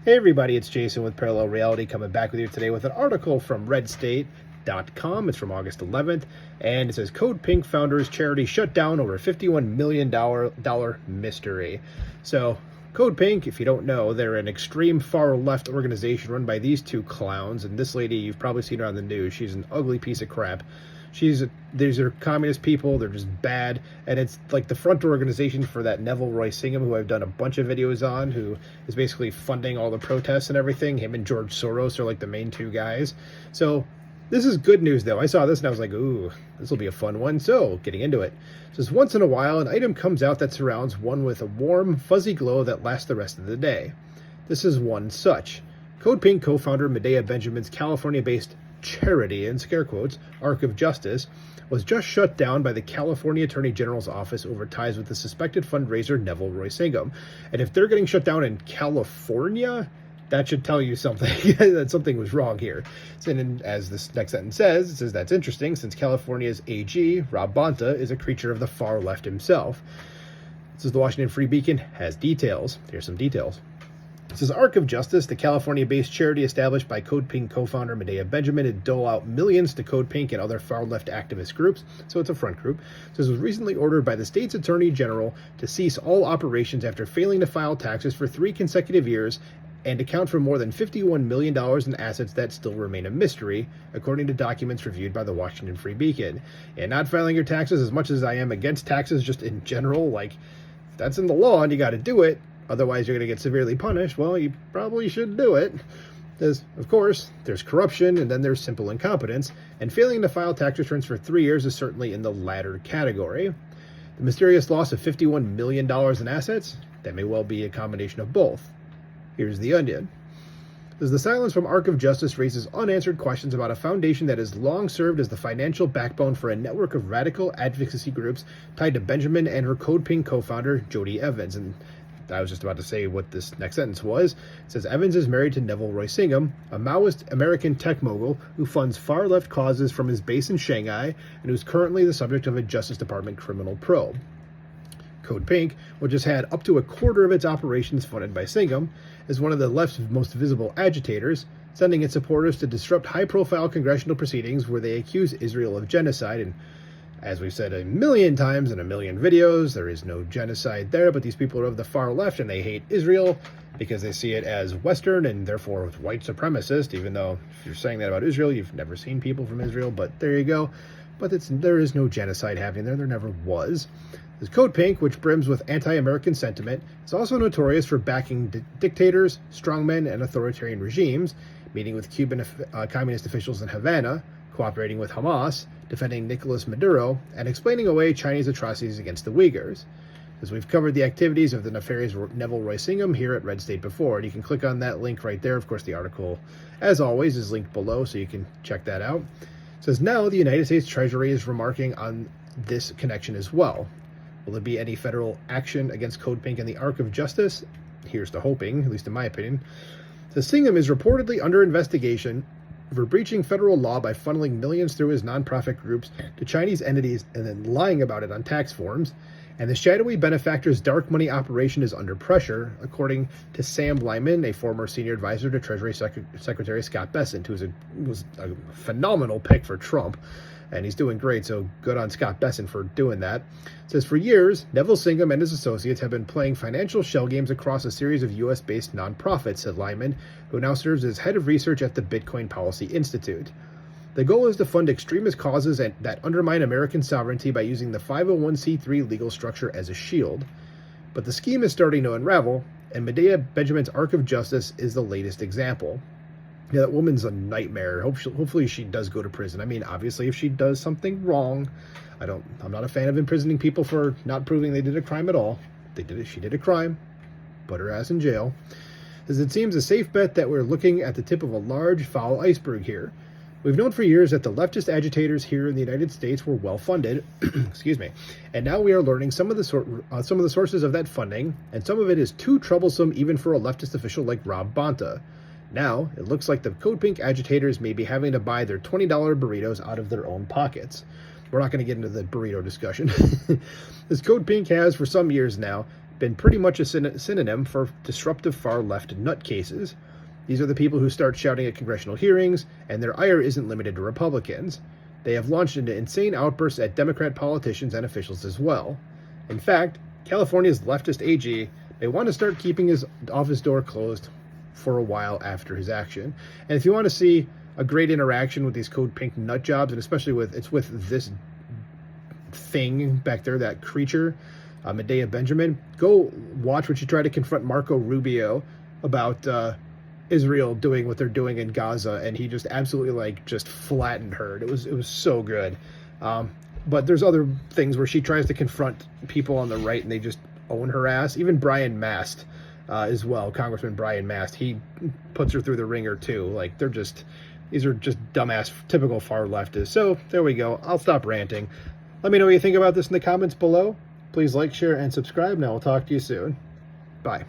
Hey everybody, it's Jason with Parallel Reality coming back with you today with an article from redstate.com. It's from August 11th, and it says Code Pink founders charity shut down over $51 million mystery. So Code Pink, if you don't know, they're an extreme far left organization run by these two clowns, and this lady, you've probably seen her on the news. She's an ugly piece of crap. These are communist people. They're just bad, and it's like the front organization for that Neville Roy Singham, who I've done a bunch of videos on, who is basically funding all the protests and everything. Him and George Soros are like the main two guys. So this is good news, though. I saw this and I was like, ooh, this will be a fun one. So getting into it. It says once in a while, an item comes out that surrounds one with a warm, fuzzy glow that lasts the rest of the day. This is one such. Code Pink co-founder Medea Benjamin's California-based charity, in scare quotes, Arc of Justice, was just shut down by the California Attorney General's office over ties with the suspected fundraiser Neville Roy Singham. And if they're getting shut down in California, that should tell you something, that something was wrong here. And as this next sentence says, it says that's interesting since California's AG, Rob Bonta, is a creature of the far left himself. This is the Washington Free Beacon, has details. Here's some details. It says Arc of Justice, the California-based charity established by Code Pink co-founder Medea Benjamin, to dole out millions to Code Pink and other far-left activist groups, so it's a front group. It says was recently ordered by the state's attorney general to cease all operations after failing to file taxes for 3 consecutive years and account for more than $51 million in assets that still remain a mystery, according to documents reviewed by the Washington Free Beacon. And not filing your taxes, as much as I am against taxes just in general, like, that's in the law and you got to do it. Otherwise, you're going to get severely punished. Well, you probably should do it. Because, of course, there's corruption, and then there's simple incompetence, and failing to file tax returns for 3 years is certainly in the latter category. The mysterious loss of $51 million in assets? That may well be a combination of both. Here's the onion. As the silence from Arc of Justice raises unanswered questions about a foundation that has long served as the financial backbone for a network of radical advocacy groups tied to Benjamin and her Code Pink co-founder, Jody Evans. And I was just about to say what this next sentence was. It says, Evans is married to Neville Roy Singham, a Maoist American tech mogul who funds far-left causes from his base in Shanghai and who's currently the subject of a Justice Department criminal probe. Code Pink, which has had up to a quarter of its operations funded by Singham, is one of the left's most visible agitators, sending its supporters to disrupt high-profile congressional proceedings where they accuse Israel of genocide. And as we've said a million times in a million videos, there is no genocide there, but these people are of the far left and they hate Israel because they see it as Western and therefore white supremacist, even though if you're saying that about Israel, you've never seen people from Israel, but there you go. But there is no genocide happening there. There never was. This Code Pink, which brims with anti-American sentiment, is also notorious for backing dictators, strongmen, and authoritarian regimes, meeting with Cuban communist officials in Havana, cooperating with Hamas, defending Nicolas Maduro, and explaining away Chinese atrocities against the Uyghurs. As we've covered the activities of the nefarious Neville Roy Singham here at Red State before, and you can click on that link right there. Of course, the article, as always, is linked below, so you can check that out. It says, now the United States Treasury is remarking on this connection as well. Will there be any federal action against Code Pink and the Arc of Justice? Here's to hoping, at least in my opinion. The Singham is reportedly under investigation for breaching federal law by funneling millions through his nonprofit groups to Chinese entities and then lying about it on tax forms. And the shadowy benefactor's dark money operation is under pressure, according to Sam Lyman, a former senior advisor to Treasury Secretary Scott Bessent, who was a phenomenal pick for Trump. And he's doing great, so good on Scott Bessent for doing that. It says, for years, Neville Singham and his associates have been playing financial shell games across a series of U.S.-based nonprofits, said Lyman, who now serves as head of research at the Bitcoin Policy Institute. The goal is to fund extremist causes that undermine American sovereignty by using the 501c3 legal structure as a shield. But the scheme is starting to unravel, and Medea Benjamin's Arc of Justice is the latest example. Yeah, that woman's a nightmare. Hopefully she does go to prison. I mean, obviously, if she does something wrong, I'm not a fan of imprisoning people for not proving they did a crime at all. She did a crime. Put her ass in jail. As it seems a safe bet that we're looking at the tip of a large, foul iceberg here. We've known for years that the leftist agitators here in the United States were well-funded, excuse me, and now we are learning some of the sources of that funding, and some of it is too troublesome even for a leftist official like Rob Bonta. Now, it looks like the Code Pink agitators may be having to buy their $20 burritos out of their own pockets. We're not going to get into the burrito discussion. This Code Pink has, for some years now, been pretty much a synonym for disruptive far-left nutcases. These are the people who start shouting at congressional hearings, and their ire isn't limited to Republicans. They have launched into insane outbursts at Democrat politicians and officials as well. In fact, California's leftist AG may want to start keeping his office door closed for a while after his action. And if you want to see a great interaction with these Code Pink nut jobs, and especially with this thing back there, that creature, Medea Benjamin, go watch when she tried to confront Marco Rubio about Israel doing what they're doing in Gaza, and he just absolutely just flattened her. It was so good. But there's other things where she tries to confront people on the right and they just own her ass. Even Brian Mast as well, Congressman Brian Mast, he puts her through the ringer too. These are just dumbass, typical far leftists. So there we go. I'll stop ranting. Let me know what you think about this in the comments below. Please like, share, and subscribe. Now I'll talk to you soon. Bye.